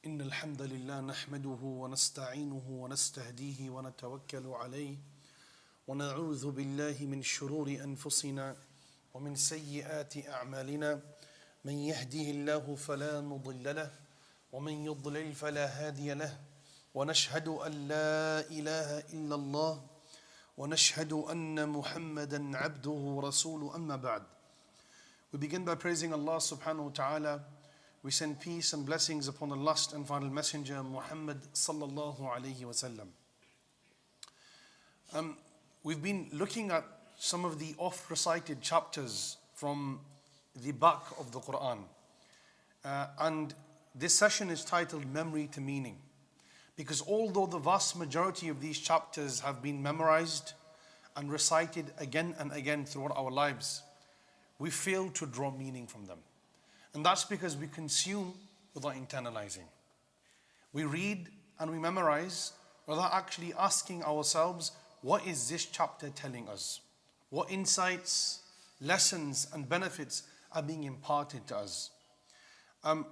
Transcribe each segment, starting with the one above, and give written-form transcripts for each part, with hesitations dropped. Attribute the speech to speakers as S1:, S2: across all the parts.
S1: إن الحمد لله نحمده ونستعينه ونستهديه ونتوكل عليه ونعوذ بالله من شرور أنفسنا ومن سيئات أعمالنا من يهده الله فلا مضل له ومن يضلل فلا هادي له ونشهد أن لا إله إلا الله ونشهد أن محمدا عبده ورسوله أما بعد. We begin by praising Allah subhanahu wa ta'ala. We send peace and blessings upon the last and final messenger Muhammad sallallahu alayhi wa sallam. We've been looking at some of the oft-recited chapters from the back of the Quran. And this session is titled Memory to Meaning. Because although the vast majority of these chapters have been memorized and recited again and again throughout our lives, we fail to draw meaning from them. And that's because we consume without internalizing. We read and we memorize without actually asking ourselves, what is this chapter telling us? What insights, lessons, and benefits are being imparted to us?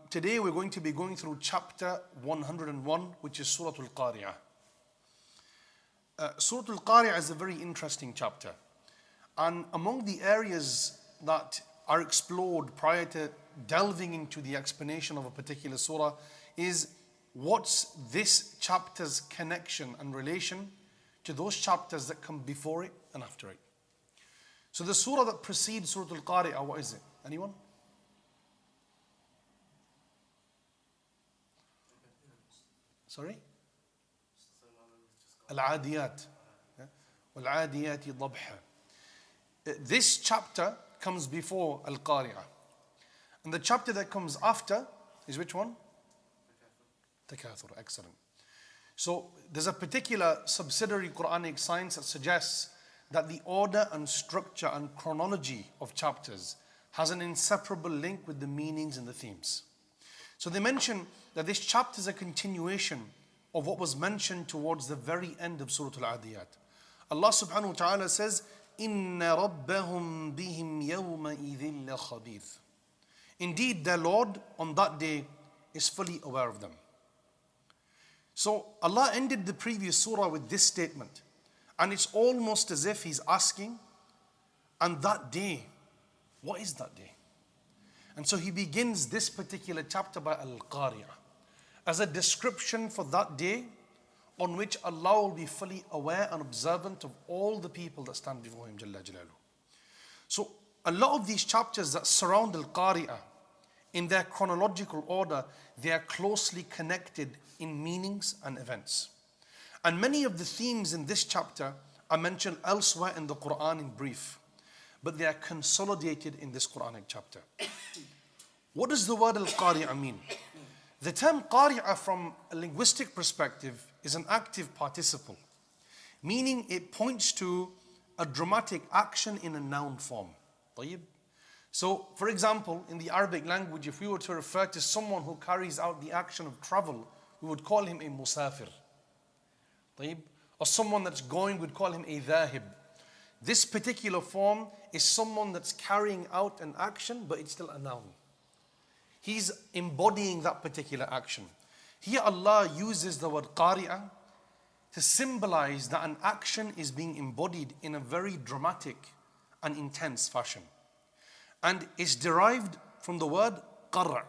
S1: Today we're going to be going through chapter 101, which is Surah Al-Qari'ah. Surah Al-Qari'ah is a very interesting chapter. And among the areas that are explored prior to delving into the explanation of a particular surah is what's this chapter's connection and relation to those chapters that come before it and after it. So the surah that precedes Surah Al-Qari'ah, what is it? Anyone? Sorry? Al-Adiyat. Wal-Adiyati Dabha. This chapter comes before Al-Qari'ah. And the chapter that comes after is which one? Takathur. Excellent. So there's a particular subsidiary Quranic science that suggests that the order and structure and chronology of chapters has an inseparable link with the meanings and the themes. So they mention that this chapter is a continuation of what was mentioned towards the very end of Surah Al-Adiyat. Allah subhanahu wa ta'ala says, إِنَّ رَبَّهُمْ بِهِمْ يَوْمَئِذٍ لَخَبِيرٌ. Indeed, their Lord on that day is fully aware of them. So Allah ended the previous surah with this statement. And it's almost as if He's asking, and that day, what is that day? And so He begins this particular chapter by Al-Qari'ah as a description for that day on which Allah will be fully aware and observant of all the people that stand before Him Jalla Jalaluhu. So a lot of these chapters that surround Al-Qari'ah, in their chronological order, they are closely connected in meanings and events. And many of the themes in this chapter are mentioned elsewhere in the Quran in brief, but they are consolidated in this Quranic chapter. What does the word Al-Qari'ah mean? The term Qari'ah from a linguistic perspective is an active participle, meaning it points to a dramatic action in a noun form. طيب? So, for example, in the Arabic language, if we were to refer to someone who carries out the action of travel, we would call him a musafir. طيب? Or someone that's going, we'd call him a dhahib. This particular form is someone that's carrying out an action, but it's still a noun. He's embodying that particular action. Here Allah uses the word qari'ah to symbolize that an action is being embodied in a very dramatic and intense fashion. And it's derived from the word qar'.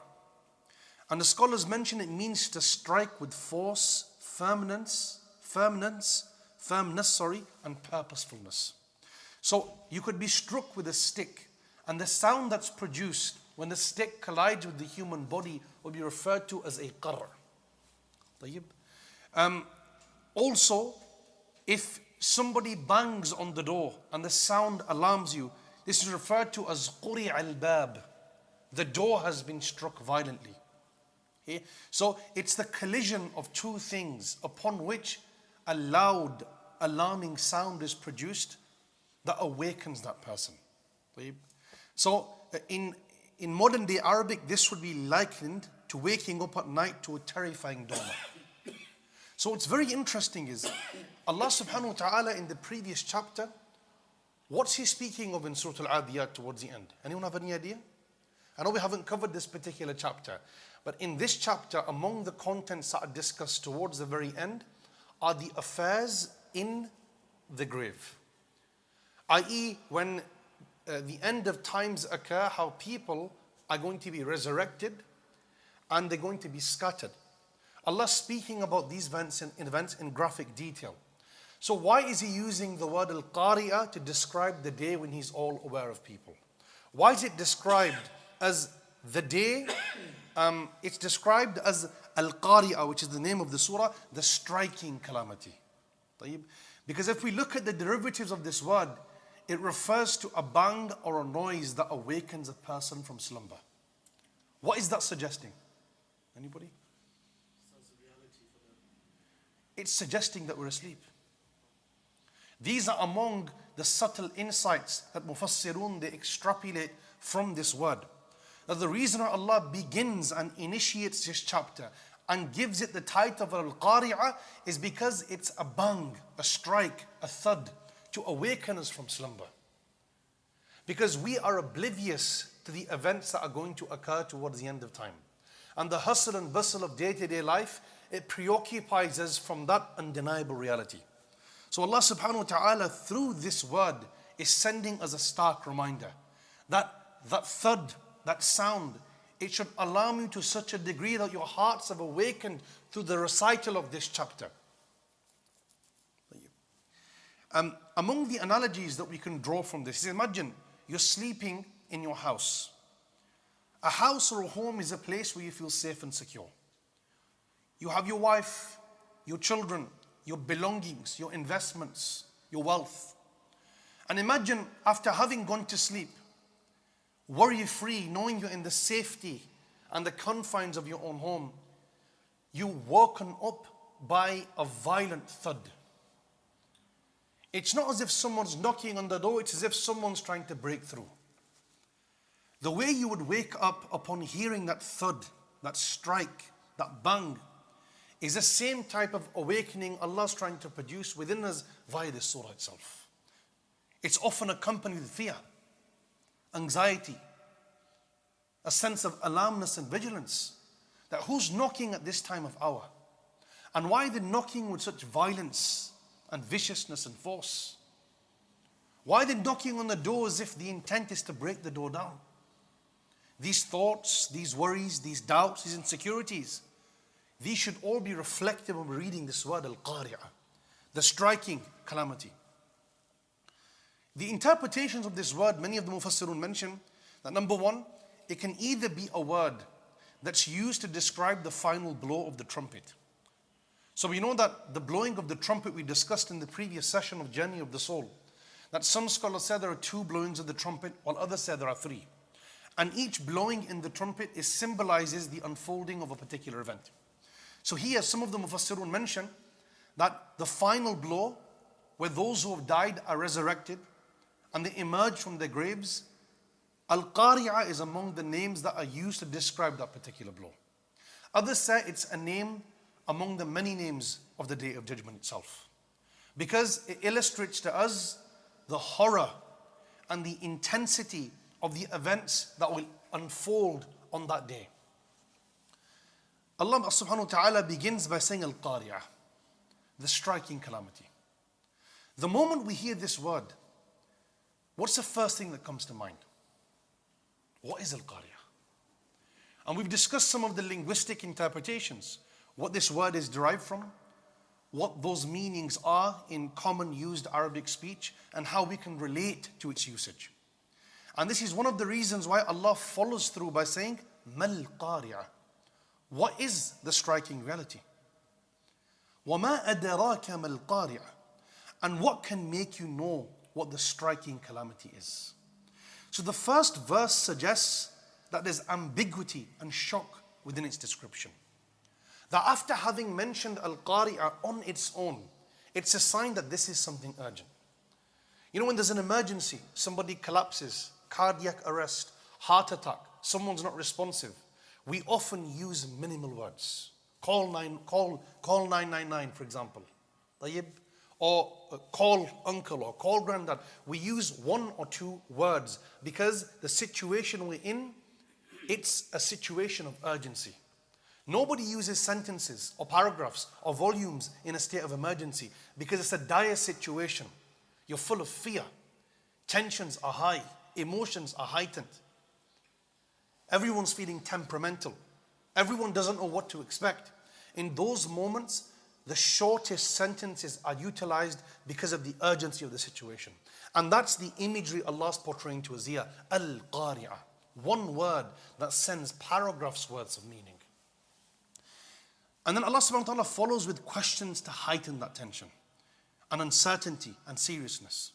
S1: And the scholars mention it means to strike with force, firmness, and purposefulness. So you could be struck with a stick, and the sound that's produced when the stick collides with the human body will be referred to as a qar'. Also, if somebody bangs on the door and the sound alarms you, this is referred to as quri' al-bab. The door has been struck violently. Okay? So it's the collision of two things upon which a loud, alarming sound is produced that awakens that person. So in modern day Arabic, this would be likened to waking up at night to a terrifying dawn. So what's very interesting is Allah subhanahu wa ta'ala in the previous chapter, what's He speaking of in Surah Al-Adiyat towards the end? Anyone have any idea? I know we haven't covered this particular chapter, But in this chapter, among the contents that are discussed towards the very end are the affairs in the grave. I.e., when the end of times occur, how people are going to be resurrected and they're going to be scattered. Allah speaking about these events in graphic detail. So why is He using the word al-qari'ah to describe the day when He's all aware of people? Why is it described as the day? It's described as al-qari'ah, which is the name of the surah, the striking calamity. Because if we look at the derivatives of this word, it refers to a bang or a noise that awakens a person from slumber. What is that suggesting? Anybody? It's suggesting that we're asleep. These are among the subtle insights that Mufassirun, they extrapolate from this word. Now the reason why Allah begins and initiates this chapter and gives it the title of Al-Qari'ah is because it's a bang, a strike, a thud to awaken us from slumber. Because we are oblivious to the events that are going to occur towards the end of time. And the hustle and bustle of day-to-day life, it preoccupies us from that undeniable reality. So Allah subhanahu wa ta'ala through this word is sending us a stark reminder that thud, that sound, it should alarm you to such a degree that your hearts have awakened through the recital of this chapter. Among the analogies that we can draw from this is, imagine you're sleeping in your house. A house or a home is a place where you feel safe and secure. You have your wife, your children, your belongings, your investments, your wealth. And imagine after having gone to sleep, worry-free, knowing you're in the safety and the confines of your own home, you're woken up by a violent thud. It's not as if someone's knocking on the door, it's as if someone's trying to break through. The way you would wake up upon hearing that thud, that strike, that bang, is the same type of awakening Allah's trying to produce within us via this surah itself. It's often accompanied with fear, anxiety, a sense of alarmness and vigilance. That who's knocking at this time of hour? And why are they knocking with such violence and viciousness and force? Why are they knocking on the door as if the intent is to break the door down? These thoughts, these worries, these doubts, these insecurities, these should all be reflected when we're reading this word al-qari'ah, the striking calamity. The interpretations of this word, many of the Mufassirun mention that number one, it can either be a word that's used to describe the final blow of the trumpet. So we know that the blowing of the trumpet we discussed in the previous session of Journey of the Soul, that some scholars say there are 2 blowings of the trumpet, while others say there are 3. And each blowing in the trumpet symbolizes the unfolding of a particular event. So here some of the Mufassirun mention that the final blow, where those who have died are resurrected and they emerge from their graves, Al-Qari'ah is among the names that are used to describe that particular blow. Others say it's a name among the many names of the Day of Judgment itself, because it illustrates to us the horror and the intensity of the events that will unfold on that day. Allah subhanahu wa ta'ala begins by saying Al-Qari'ah, the striking calamity. The moment we hear this word, what's the first thing that comes to mind? What is Al-Qari'ah? And we've discussed some of the linguistic interpretations, what this word is derived from, what those meanings are in common used Arabic speech, and how we can relate to its usage. And this is one of the reasons why Allah follows through by saying, Mal Qari'ah. What is the striking reality? وَمَا أَدَرَاكَ مَا الْقَارِعَةُ. And what can make you know what the striking calamity is? So the first verse suggests that there's ambiguity and shock within its description. That after having mentioned Al-Qari'ah on its own, it's a sign that this is something urgent. You know, when there's an emergency, somebody collapses, cardiac arrest, heart attack, someone's not responsive, we often use minimal words. Call 999, for example. Or call uncle or call granddad. We use 1 or 2 words because the situation we're in, it's a situation of urgency. Nobody uses sentences or paragraphs or volumes in a state of emergency because it's a dire situation. You're full of fear. Tensions are high. Emotions are heightened. Everyone's feeling temperamental. Everyone doesn't know what to expect. In those moments, the shortest sentences are utilized because of the urgency of the situation. And that's the imagery Allah's portraying to us here. Al-Qari'ah. One word that sends paragraphs worth of meaning. And then Allah subhanahu wa ta'ala follows with questions to heighten that tension and uncertainty and seriousness.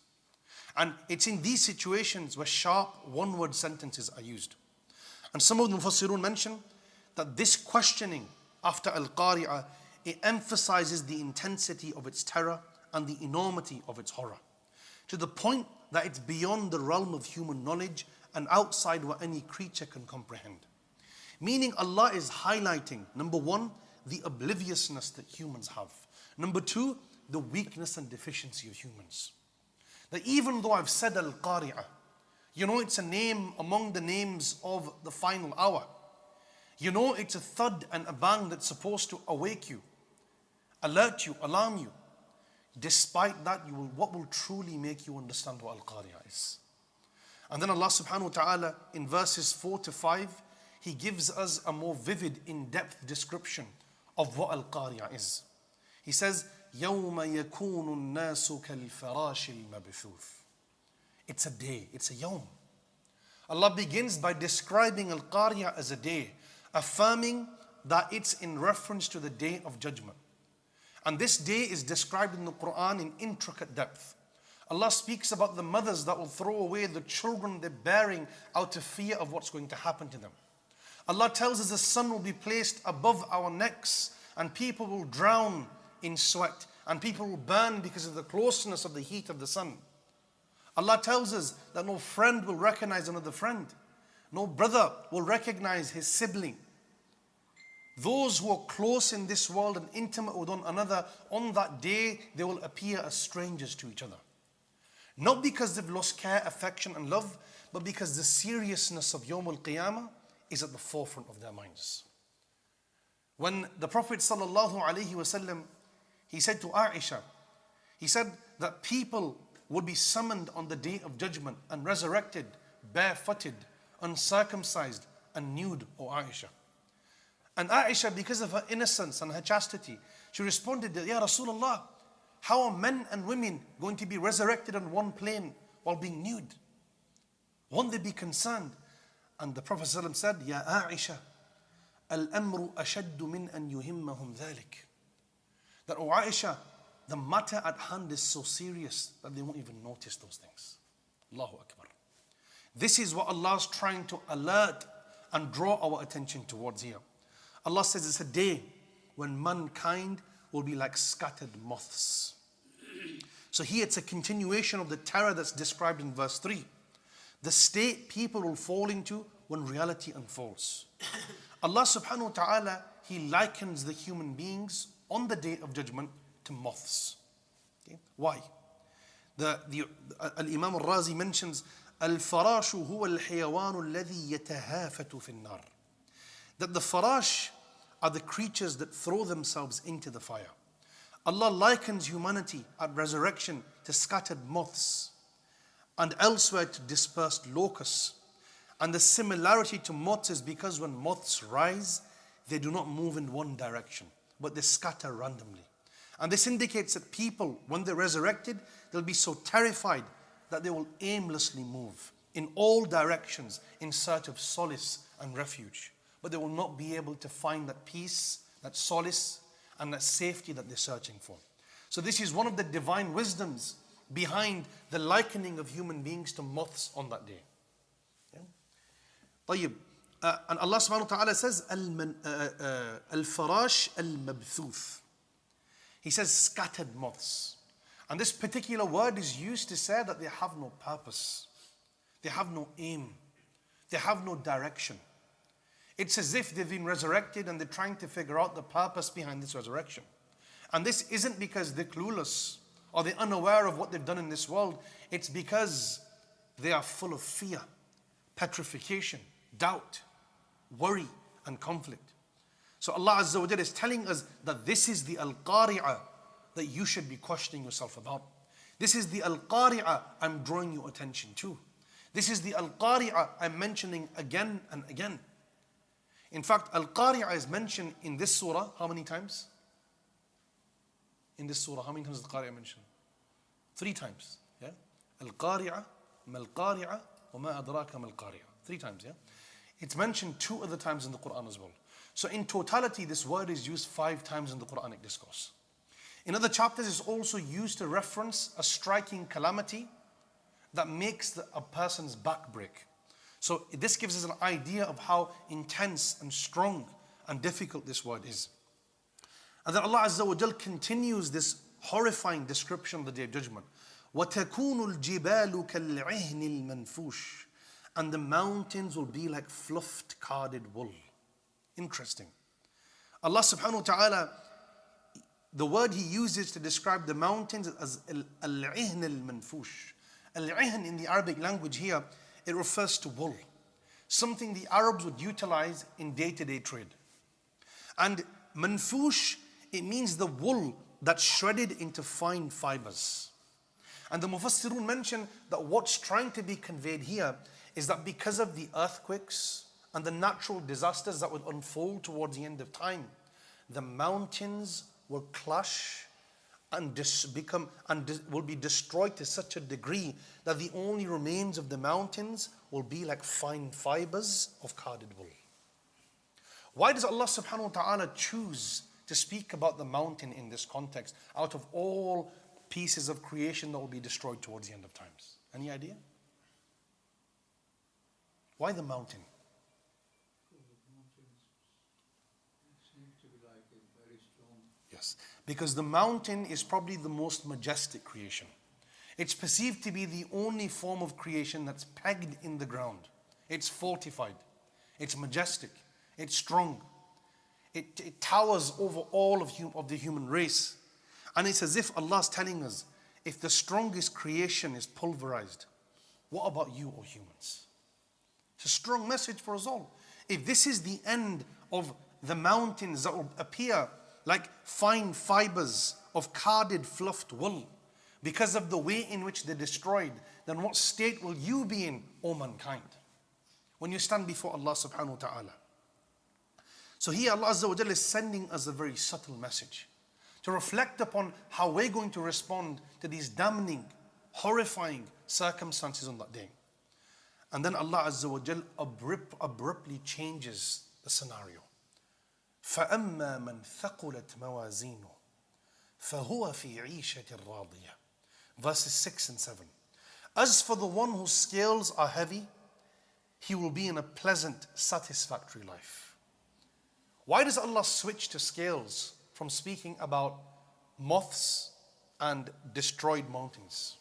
S1: And it's in these situations where sharp one-word sentences are used. And some of the Mufassirun mention that this questioning after Al-Qari'ah, it emphasizes the intensity of its terror and the enormity of its horror, to the point that it's beyond the realm of human knowledge and outside what any creature can comprehend. Meaning Allah is highlighting, number one, the obliviousness that humans have. Number two, the weakness and deficiency of humans. That even though I've said Al-Qari'ah, you know it's a name among the names of the final hour. You know it's a thud and a bang that's supposed to awake you, alert you, alarm you. Despite that, what will truly make you understand what Al-Qari'ah is? And then Allah subhanahu wa ta'ala in verses 4 to 5, He gives us a more vivid, in-depth description of what Al-Qari'ah is. He says, يَوْمَ يَكُونُ النَّاسُ كَالْفَرَاشِ الْمَبْثُوثِ. It's a day, it's a yawm. Allah begins by describing Al-Qari'ah as a day, affirming that it's in reference to the day of judgment. And this day is described in the Quran in intricate depth. Allah speaks about the mothers that will throw away the children they're bearing out of fear of what's going to happen to them. Allah tells us the sun will be placed above our necks and people will drown in sweat and people will burn because of the closeness of the heat of the sun. Allah tells us that no friend will recognize another friend. No brother will recognize his sibling. Those who are close in this world and intimate with one another, on that day they will appear as strangers to each other. Not because they've lost care, affection and love, but because the seriousness of Yawm al-Qiyamah is at the forefront of their minds. When the Prophet ﷺ, he said to Aisha, he said that people would be summoned on the day of judgment and resurrected, barefooted, uncircumcised and nude, O Aisha. And Aisha, because of her innocence and her chastity, she responded, Ya Rasulullah, how are men and women going to be resurrected on one plane while being nude? Won't they be concerned? And the Prophet ﷺ said, Ya Aisha, al-amru ashaddu min an yuhimmahum dhalik. That, O Aisha, the matter at hand is so serious that they won't even notice those things. Allahu Akbar. This is what Allah is trying to alert and draw our attention towards here. Allah says it's a day when mankind will be like scattered moths. So here it's a continuation of the terror that's described in verse 3. The state people will fall into when reality unfolds. Allah subhanahu wa ta'ala, He likens the human beings on the day of judgment to moths. Okay? Why? Imam al-Razi mentions, Al-farashu huwa al-hayawanu alladhi yatahafatu fi an-nar. That the farash are the creatures that throw themselves into the fire. Allah likens humanity at resurrection to scattered moths and elsewhere to dispersed locusts. And the similarity to moths is because when moths rise, they do not move in one direction, but they scatter randomly. And this indicates that people, when they're resurrected, they'll be so terrified that they will aimlessly move in all directions in search of solace and refuge. But they will not be able to find that peace, that solace, and that safety that they're searching for. So this is one of the divine wisdoms behind the likening of human beings to moths on that day. طيب. And Allah subhanahu wa ta'ala says, Al-farash al-mabthuth. He says scattered moths. And this particular word is used to say that they have no purpose. They have no aim. They have no direction. It's as if they've been resurrected and they're trying to figure out the purpose behind this resurrection. And this isn't because they're clueless or they're unaware of what they've done in this world. It's because they are full of fear, petrification, doubt, worry, and conflict. So Allah Azza wa Jalla is telling us that this is the Al-Qari'ah that you should be questioning yourself about. This is the Al-Qari'ah I'm drawing your attention to. This is the Al-Qari'ah I'm mentioning again and again. In fact, Al-Qari'ah is mentioned in this surah how many times? In this surah, how many times is Al-Qari'ah mentioned? 3 times. Yeah? Al-Qari'ah, Mal-Qari'ah, wa ma adraka Mal-Qari'ah. 3 times, yeah? It's mentioned 2 other times in the Quran as well. So in totality, this word is used 5 times in the Quranic discourse. In other chapters, it's also used to reference a striking calamity that makes a person's back break. So this gives us an idea of how intense and strong and difficult this word is. And then Allah Azza wa Jal continues this horrifying description of the Day of Judgment. وَتَكُونُ الْجِبَالُ كَالْعِهْنِ الْمَنْفُوشِ. And the mountains will be like fluffed carded wool. Interesting. Allah subhanahu wa ta'ala, the word He uses to describe the mountains as al-'ihn al-manfush. Al-'ihn in the Arabic language here, it refers to wool. Something the Arabs would utilize in day-to-day trade. And manfush, it means the wool that's shredded into fine fibers. And the Mufassirun mention that what's trying to be conveyed here is that because of the earthquakes and the natural disasters that would unfold towards the end of time, the mountains will clash and will be destroyed to such a degree that the only remains of the mountains will be like fine fibers of carded wool. Why does Allah subhanahu wa ta'ala choose to speak about the mountain in this context out of all pieces of creation that will be destroyed towards the end of times? Any idea? Why the mountain? Yes, because the mountain is probably the most majestic creation. It's perceived to be the only form of creation that's pegged in the ground. It's fortified. It's majestic. It's strong. It towers over all of the human race. And it's as if Allah's telling us, if the strongest creation is pulverized, what about you, O humans? It's a strong message for us all. If this is the end of the mountains that will appear like fine fibers of carded, fluffed wool, because of the way in which they're destroyed, then what state will you be in, O mankind, when you stand before Allah subhanahu wa ta'ala? So here Allah Azza wa Jalla is sending us a very subtle message to reflect upon how we're going to respond to these damning, horrifying circumstances on that day. And then Allah Azza wa Jalla abruptly changes the scenario. فَأَمَّا مَنْ ثَقُلَتْ مَوَازِينُهُ فَهُوَ فِي عِيشَةٍ رَاضِيَةٍ. Verses 6 and 7. As for the one whose scales are heavy, he will be in a pleasant, satisfactory life. Why does Allah switch to scales from speaking about moths and destroyed mountains?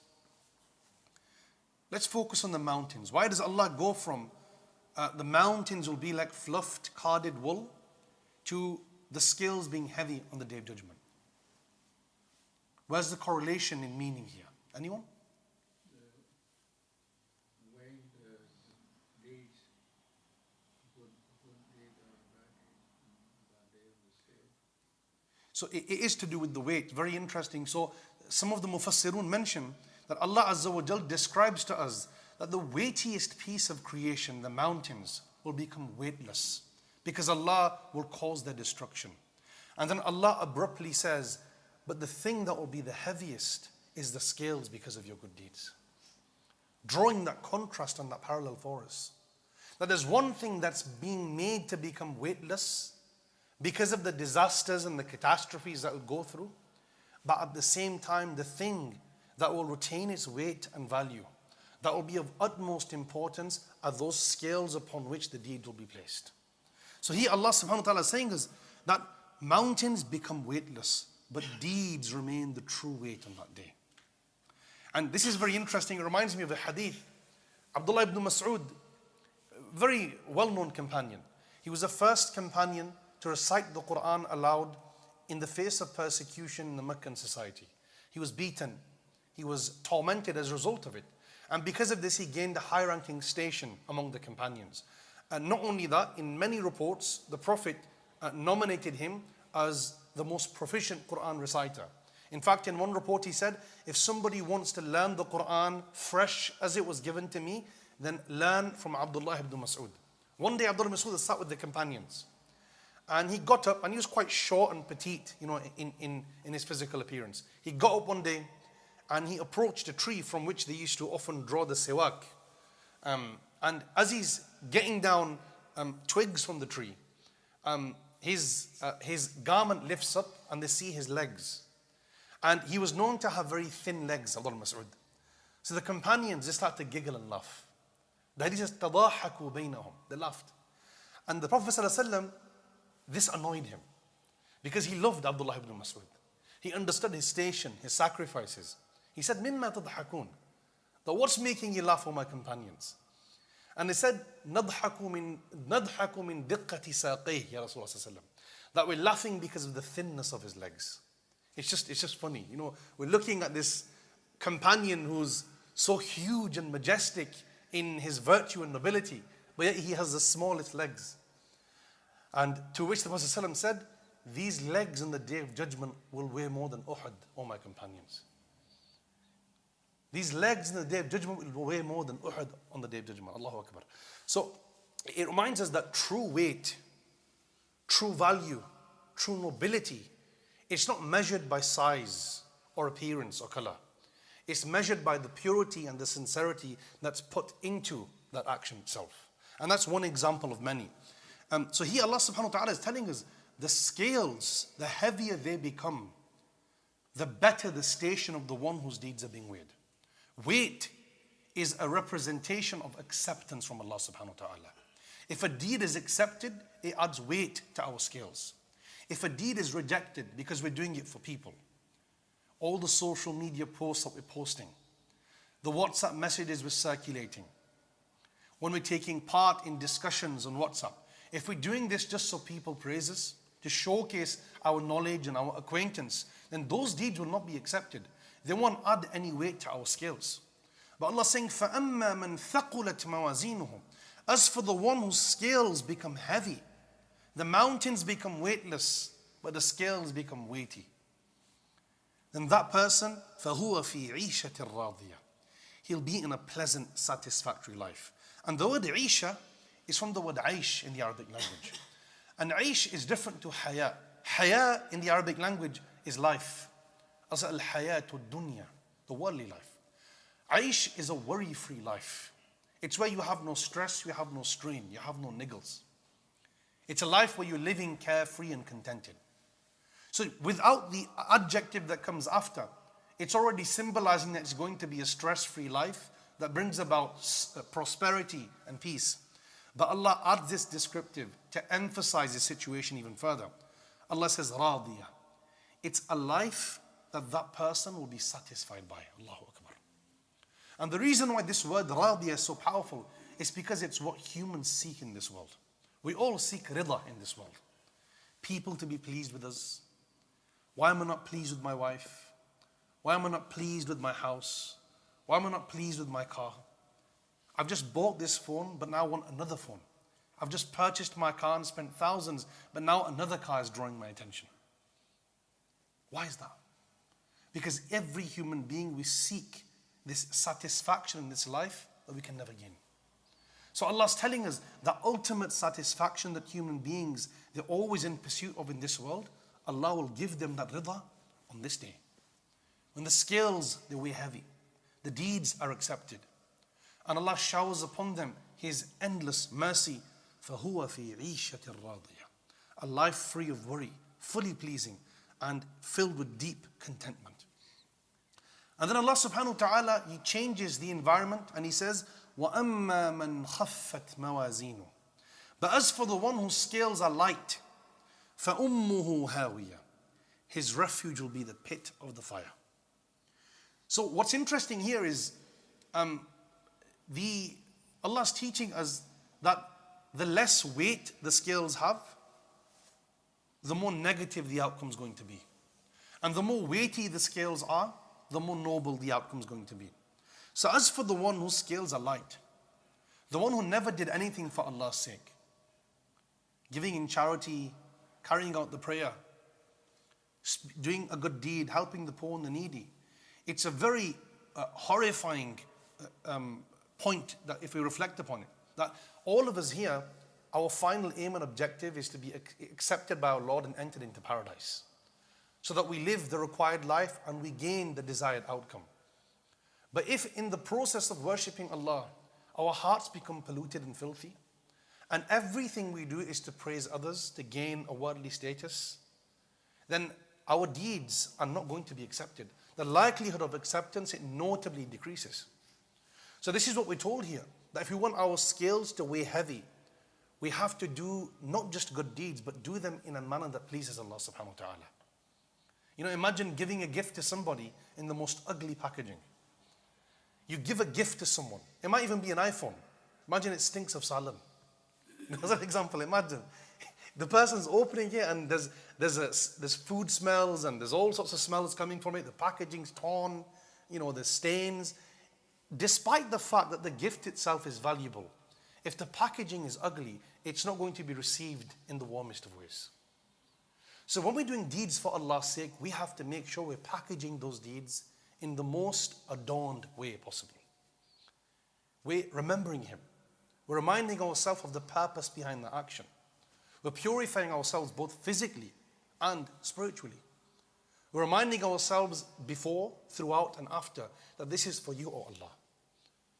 S1: Let's focus on the mountains. Why does Allah go from the mountains will be like fluffed, carded wool to the scales being heavy on the Day of Judgment? Where's the correlation in meaning here? Anyone?
S2: The way the deeds would lead back in that day of the scale.
S1: So it is to do with the weight. Very interesting. So some of the Mufassirun mention that Allah Azza wa Jal describes to us that the weightiest piece of creation, the mountains, will become weightless because Allah will cause their destruction. And then Allah abruptly says, but the thing that will be the heaviest is the scales because of your good deeds. Drawing that contrast and that parallel for us. That there's one thing that's being made to become weightless because of the disasters and the catastrophes that will go through, but at the same time, the thing that will retain its weight and value, that will be of utmost importance, are those scales upon which the deed will be placed. So here Allah subhanahu wa ta'ala is saying is that mountains become weightless, but deeds remain the true weight on that day. And this is very interesting. It reminds me of a hadith. Abdullah ibn Mas'ud, very well-known companion. He was the first companion to recite the Quran aloud in the face of persecution in the Meccan society. He was beaten. He was tormented as a result of it. And because of this, he gained a high-ranking station among the companions. And not only that, in many reports, the Prophet nominated him as the most proficient Quran reciter. In fact, in one report he said, if somebody wants to learn the Quran fresh as it was given to me, then learn from Abdullah ibn Mas'ud. One day Abdullah ibn Mas'ud sat with the companions. And he got up, and he was quite short and petite, in his physical appearance. He got up one day, and he approached a tree from which they used to often draw the siwak. And as he's getting down twigs from the tree, his garment lifts up, and they see his legs. And he was known to have very thin legs, Abdullah Mas'ud. So the companions, they start to giggle and laugh. The hadith says, تَضَاحَكُوا بَيْنَهُمْ. They laughed. And the Prophet ﷺ, this annoyed him. Because he loved Abdullah ibn Mas'ud. He understood his station, his sacrifices. He said, مِمَّا تَضْحَكُونَ. That what's making you laugh, O my companions? And he said, نَضْحَكُ مِن دِقَّةِ سَاقَيْهِ Ya Rasulullah ﷺ. That we're laughing because of the thinness of his legs. It's just funny. We're looking at this companion who's so huge and majestic in his virtue and nobility, but yet he has the smallest legs. And to which the Prophet ﷺ said, these legs on the day of judgment will weigh more than Uhud, O my companions. These legs in the day of judgment will weigh more than Uhud on the day of judgment. Allahu Akbar. So it reminds us that true weight, true value, true nobility, it's not measured by size or appearance or color. It's measured by the purity and the sincerity that's put into that action itself. And that's one example of many. So here Allah subhanahu wa ta'ala is telling us the scales, the heavier they become, the better the station of the one whose deeds are being weighed. Weight is a representation of acceptance from Allah subhanahu wa ta'ala. If a deed is accepted, it adds weight to our scales. If a deed is rejected because we're doing it for people, all the social media posts that we're posting, the WhatsApp messages we're circulating, when we're taking part in discussions on WhatsApp, if we're doing this just so people praise us, to showcase our knowledge and our acquaintance, then those deeds will not be accepted. They won't add any weight to our scales. But Allah is saying, فَأَمَّا مَنْ ثَقُلَتْ مَوَازِينُهُ. As for the one whose scales become heavy, the mountains become weightless, but the scales become weighty, then that person, فَهُوَ فِي عِيشَةٍ رَاضِيَةٍ. He'll be in a pleasant, satisfactory life. And the word Isha is from the word Aish in the Arabic language. And Aish is different to Haya. Haya in the Arabic language is life. Also al-hayatu dunya, the worldly life. Aish is a worry-free life. It's where you have no stress, you have no strain, you have no niggles. It's a life where you're living carefree and contented. So without the adjective that comes after, it's already symbolizing that it's going to be a stress-free life that brings about prosperity and peace. But Allah adds this descriptive to emphasize the situation even further. Allah says, radiyah. It's a life that person will be satisfied by. Allahu Akbar. And the reason why this word radiyah is so powerful is because it's what humans seek in this world. We all seek rida in this world. People to be pleased with us. Why am I not pleased with my wife? Why am I not pleased with my house? Why am I not pleased with my car? I've just bought this phone, but now I want another phone. I've just purchased my car and spent thousands, but now another car is drawing my attention. Why is that? Because every human being, we seek this satisfaction in this life that we can never gain. So Allah is telling us the ultimate satisfaction that human beings, they're always in pursuit of in this world, Allah will give them that rida on this day. When the scales, they weigh heavy, the deeds are accepted, and Allah showers upon them His endless mercy. فَهُوَ فِي عِيشَةٍ رَاضِيَةٍ. A life free of worry, fully pleasing, and filled with deep contentment. And then Allah subhanahu wa ta'ala, He changes the environment and He says, وَأَمَّا مَنْ خَفَّتْ مَوَازِينُهُ. But as for the one whose scales are light, فَأُمُّهُ هَاوِيَةٌ. His refuge will be the pit of the fire. So what's interesting here is Allah's teaching us that the less weight the scales have, the more negative the outcome is going to be. And the more weighty the scales are, the more noble the outcome is going to be. So as for the one whose scales are light, the one who never did anything for Allah's sake, giving in charity, carrying out the prayer, doing a good deed, helping the poor and the needy. It's a very horrifying point that if we reflect upon it, that all of us here, our final aim and objective is to be accepted by our Lord and entered into paradise, so that we live the required life and we gain the desired outcome. But if in the process of worshipping Allah, our hearts become polluted and filthy, and everything we do is to praise others, to gain a worldly status, then our deeds are not going to be accepted. The likelihood of acceptance, it notably decreases. So this is what we're told here, that if we want our scales to weigh heavy, we have to do not just good deeds, but do them in a manner that pleases Allah subhanahu wa ta'ala. You know, imagine giving a gift to somebody in the most ugly packaging. You give a gift to someone. It might even be an iPhone. Imagine it stinks of salam. As an example, imagine the person's opening it and there's food smells and there's all sorts of smells coming from it. The packaging's torn, you know, there's stains. Despite the fact that the gift itself is valuable, if the packaging is ugly, it's not going to be received in the warmest of ways. So when we're doing deeds for Allah's sake, we have to make sure we're packaging those deeds in the most adorned way possible. We're remembering Him. We're reminding ourselves of the purpose behind the action. We're purifying ourselves both physically and spiritually. We're reminding ourselves before, throughout and after that this is for you, O Allah.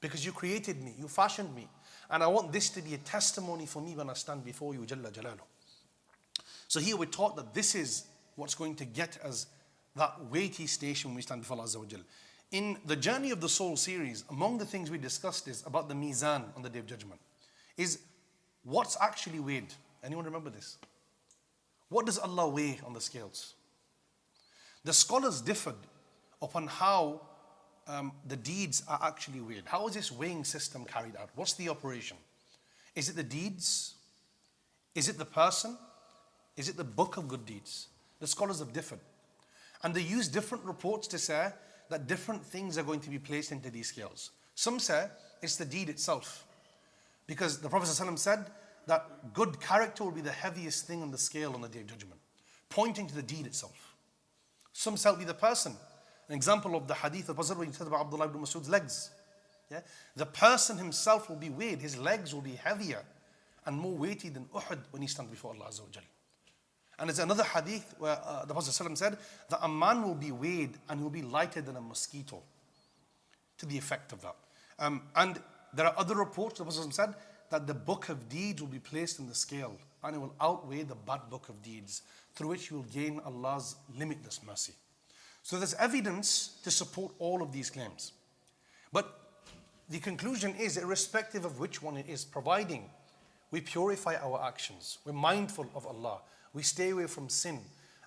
S1: Because you created me, you fashioned me. And I want this to be a testimony for me when I stand before you, Jalla Jalaluh. So here we're taught that this is what's going to get us that weighty station when we stand before Allah Azza wa Jal. In the Journey of the Soul series, among the things we discussed is about the Mizan on the Day of Judgment. Is what's actually weighed? Anyone remember this? What does Allah weigh on the scales? The scholars differed upon how the deeds are actually weighed. How is this weighing system carried out? What's the operation? Is it the deeds? Is it the person? Is it the book of good deeds? The scholars have differed. And they use different reports to say that different things are going to be placed into these scales. Some say it's the deed itself. Because the Prophet ﷺ said that good character will be the heaviest thing on the scale on the Day of Judgment, pointing to the deed itself. Some say it will be the person. An example of the hadith of Prophet when he said about Abdullah ibn Mas'ud's legs. Yeah? The person himself will be weighed. His legs will be heavier and more weighty than Uhud when he stands before Allah Azza wa Jal. And there's another hadith where the Prophet ﷺ said that a man will be weighed and he will be lighter than a mosquito, to the effect of that. And there are other reports, the Prophet ﷺ said that the book of deeds will be placed in the scale and it will outweigh the bad book of deeds, through which you will gain Allah's limitless mercy. So there's evidence to support all of these claims. But the conclusion is, irrespective of which one it is, providing we purify our actions, we're mindful of Allah, we stay away from sin,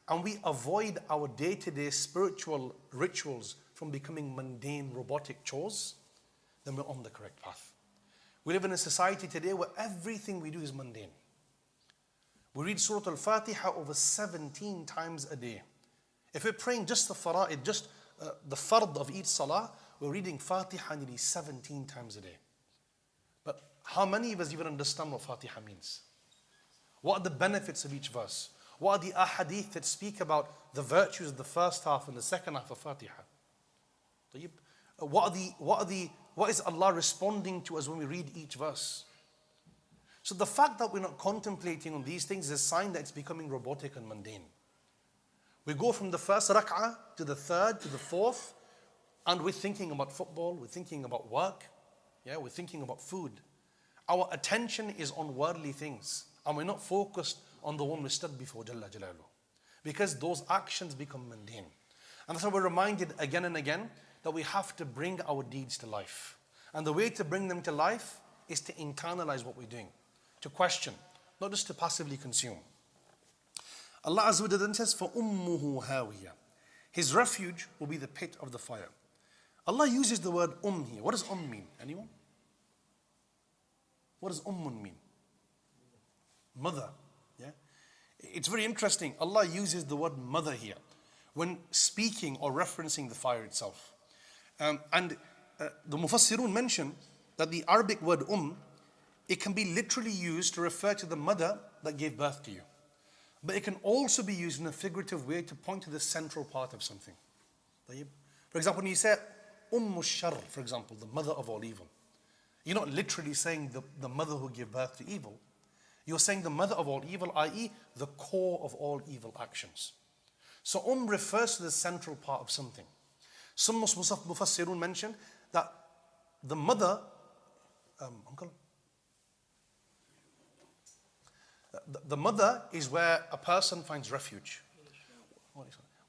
S1: and we avoid our day-to-day spiritual rituals from becoming mundane, robotic chores, then we're on the correct path. We live in a society today where everything we do is mundane. We read Surah Al-Fatiha over 17 times a day. If we're praying just the fara'id, just the fard of each salah, we're reading Fatiha nearly 17 times a day. But how many of us even understand what Fatiha means? What are the benefits of each verse? What are the ahadith that speak about the virtues of the first half and the second half of Fatiha? What is Allah responding to us when we read each verse? So the fact that we're not contemplating on these things is a sign that it's becoming robotic and mundane. We go from the first rak'ah to the third to the fourth, and we're thinking about football, we're thinking about work, we're thinking about food. Our attention is on worldly things, and we're not focused on the one we stood before Jalla Jalaluh, because those actions become mundane. And that's why we're reminded again and again that we have to bring our deeds to life. And the way to bring them to life is to internalize what we're doing, to question, not just to passively consume. Allah Azza wa Jalla then says, فَأُمُّهُ هَاوِيَةٌ. His refuge will be the pit of the fire. Allah uses the word here. What does mean? Anyone? What does mean? Mother. Yeah? It's very interesting. Allah uses the word mother here when speaking or referencing the fire itself. The Mufassirun mention that the Arabic word it can be literally used to refer to the mother that gave birth to you. But it can also be used in a figurative way to point to the central part of something. طيب? For example, when you say Shar, for example, the mother of all evil, you're not literally saying the mother who gave birth to evil. You're saying the mother of all evil, i.e. the core of all evil actions. So refers to the central part of something. Some Mufassirun mention that the mother, uncle, the mother is where a person finds refuge.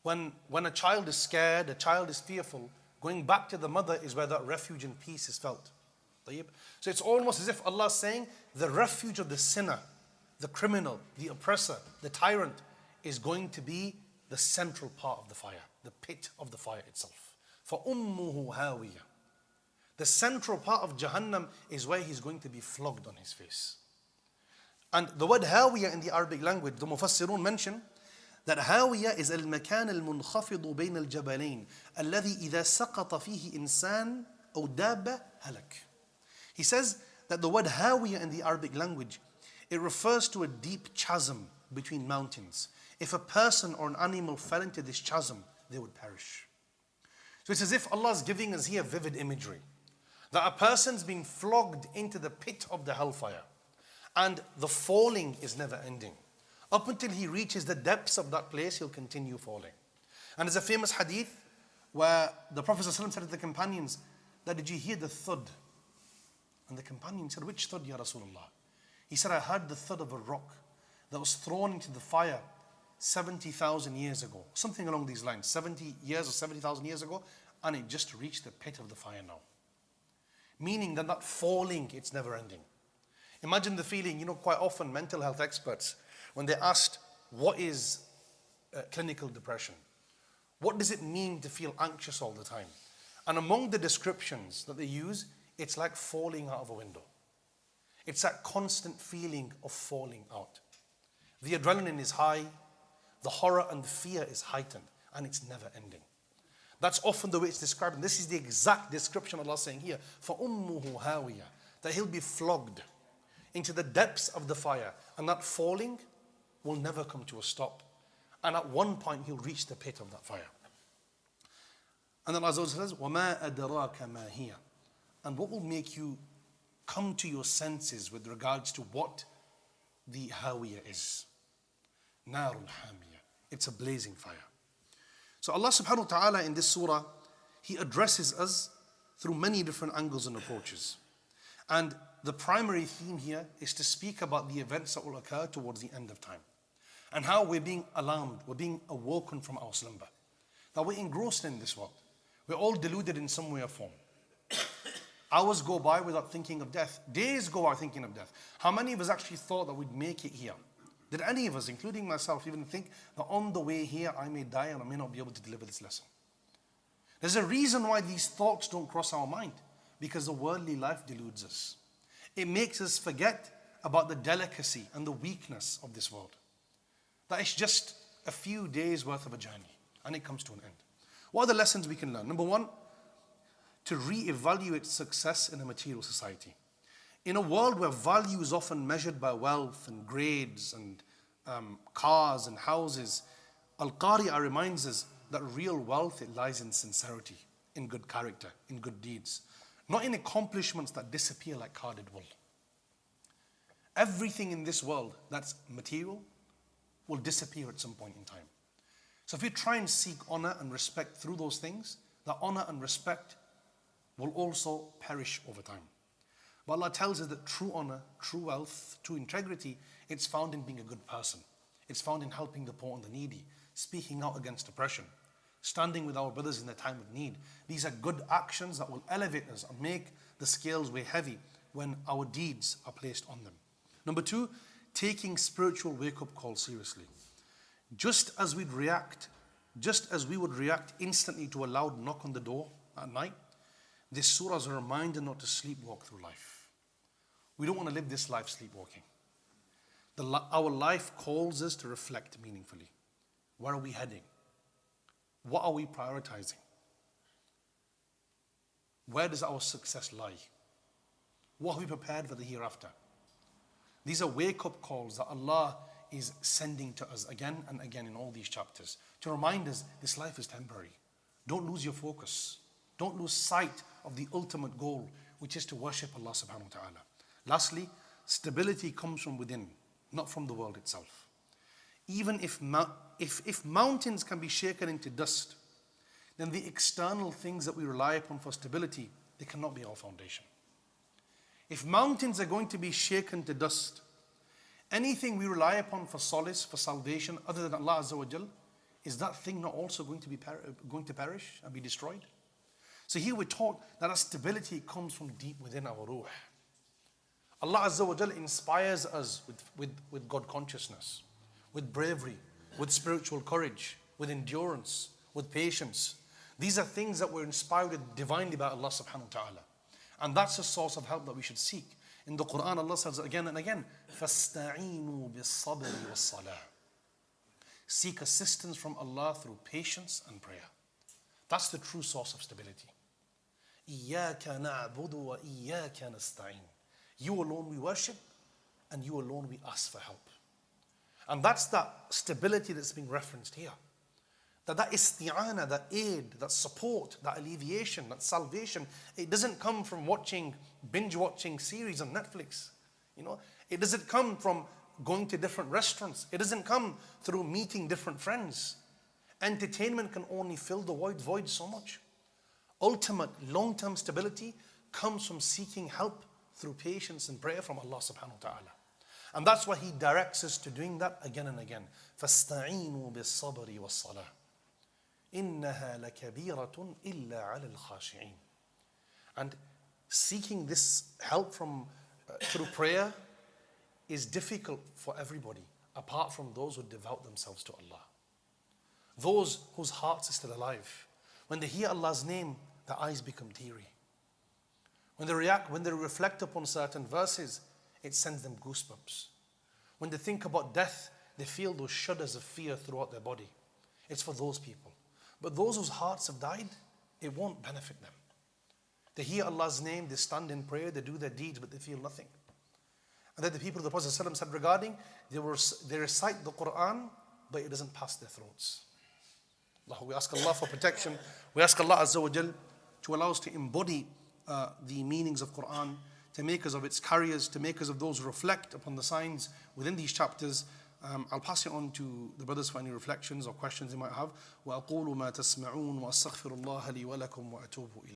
S1: When a child is scared, a child is fearful, going back to the mother is where that refuge and peace is felt. So it's almost as if Allah is saying the refuge of the sinner, the criminal, the oppressor, the tyrant is going to be the central part of the fire, the pit of the fire itself. فَأُمُّهُ هَاوِيَةٌ. The central part of Jahannam is where he's going to be flogged on his face. And the word هاوية in the Arabic language, the Mufassirun mention that هاوية is المكان المنخفض بين الجبلين الذي إذا سقط فيه إنسان أو دابة هلك. He says that the word هاوية in the Arabic language, it refers to a deep chasm between mountains. If a person or an animal fell into this chasm, they would perish. So it's as if Allah is giving us here vivid imagery, that a person's been flogged into the pit of the hellfire, and the falling is never ending. Up until he reaches the depths of that place, he'll continue falling. And there's a famous hadith where the Prophet ﷺ said to the companions, that did you hear the thud? And the companion said, which thud, Ya Rasulullah? He said, I heard the thud of a rock that was thrown into the fire 70,000 years ago. Something along these lines, 70 years or 70,000 years ago, and it just reached the pit of the fire now. Meaning that falling, it's never ending. Imagine the feeling, quite often mental health experts, when they're asked, what is clinical depression? What does it mean to feel anxious all the time? And among the descriptions that they use, it's like falling out of a window. It's that constant feeling of falling out. The adrenaline is high, the horror and the fear is heightened, and it's never ending. That's often the way it's described. And this is the exact description Allah is saying here. فَأُمُّهُ هَاوِيَةٌ. That he'll be flogged into the depths of the fire, and that falling will never come to a stop. And at one point he'll reach the pit of that fire. And then Allah says, وَمَا أَدْرَاكَ مَا هِيَ. And what will make you come to your senses with regards to what the Hawiyah is? Narun Hamiyah. It's a blazing fire. So Allah subhanahu wa ta'ala in this surah, He addresses us through many different angles and approaches. And the primary theme here is to speak about the events that will occur towards the end of time. And how we're being alarmed, we're being awoken from our slumber. That we're engrossed in this world. We're all deluded in some way or form. Hours go by without thinking of death. Days go by thinking of death. How many of us actually thought that we'd make it here? Did any of us, including myself, even think that on the way here I may die and I may not be able to deliver this lesson? There's a reason why these thoughts don't cross our mind. Because the worldly life deludes us. It makes us forget about the delicacy and the weakness of this world. That it's just a few days worth of a journey and it comes to an end. What are the lessons we can learn? Number one, to re-evaluate success in a material society. In a world where value is often measured by wealth and grades and cars and houses, Al-Qari'ah reminds us that real wealth, it lies in sincerity, in good character, in good deeds. Not in accomplishments that disappear like carded wool. Everything in this world that's material will disappear at some point in time. So if we try and seek honor and respect through those things, that honor and respect will also perish over time. But Allah tells us that true honor, true wealth, true integrity, it's found in being a good person. It's found in helping the poor and the needy, speaking out against oppression, standing with our brothers in their time of need. These are good actions that will elevate us and make the scales weigh heavy when our deeds are placed on them. Number two, taking spiritual wake-up calls seriously. Just as we would react instantly to a loud knock on the door at night, this surah is a reminder not to sleepwalk through life. We don't want to live this life sleepwalking. Our life calls us to reflect meaningfully. Where are we heading? What are we prioritizing? Where does our success lie? What have we prepared for the hereafter? These are wake-up calls that Allah is sending to us again and again in all these chapters to remind us this life is temporary. Don't lose your focus. Don't lose sight of the ultimate goal, which is to worship Allah subhanahu wa ta'ala. Lastly, stability comes from within, not from the world itself. Even if mountains can be shaken into dust, then the external things that we rely upon for stability, they cannot be our foundation. If mountains are going to be shaken to dust, anything we rely upon for solace, for salvation, other than Allah Azza wa Jal, is that thing not also going to perish and be destroyed? So here we're taught that our stability comes from deep within our ruh. Allah Azza wa Jal inspires us with God consciousness, with bravery, with spiritual courage, with endurance, with patience. These are things that we're inspired with divinely by Allah subhanahu wa ta'ala. And that's a source of help that we should seek. In the Quran, Allah says again and again, فَاسْتَعِينُوا بِالصَّبْرِ وَالصَّلَاةِ. Seek assistance from Allah through patience and prayer. That's the true source of stability. إِيَّاكَ نَعْبُدُ وَإِيَّاكَ نَسْتَعِينُ. You alone we worship, and you alone we ask for help. And that's that stability that's being referenced here. That isti'ana, that aid, that support, that alleviation, that salvation, it doesn't come from binge watching series on Netflix. It doesn't come from going to different restaurants. It doesn't come through meeting different friends. Entertainment can only fill the void so much. Ultimate long-term stability comes from seeking help through patience and prayer from Allah subhanahu wa ta'ala. And that's why He directs us to doing that again and again. فَاسْتَعِينُوا بِالصَّبْرِ وَالصَّلَاةِ إِنَّهَا لَكَبِيرَةٌ إِلَّا عَلَى الْخَاشِعِينَ. And seeking this help through prayer is difficult for everybody, apart from those who devote themselves to Allah. Those whose hearts are still alive. When they hear Allah's name, their eyes become teary. When they reflect upon certain verses, it sends them goosebumps. When they think about death, they feel those shudders of fear throughout their body. It's for those people. But those whose hearts have died, it won't benefit them. They hear Allah's name, they stand in prayer, they do their deeds, but they feel nothing. And then the people of the Prophet ﷺ said regarding, they recite the Quran, but it doesn't pass their throats. We ask Allah for protection. We ask Allah Azza wa Jal to allow us to embody the meanings of Quran, to make us of its carriers, to make us of those who reflect upon the signs within these chapters. I'll pass it on to the brothers for any reflections or questions they might have. وَأَقُولُ مَا تَسْمَعُونَ وَأَسْتَغْفِرُ اللَّهَ لِي وَلَكُمْ وَأَتُوبُ إِلَيْهِ.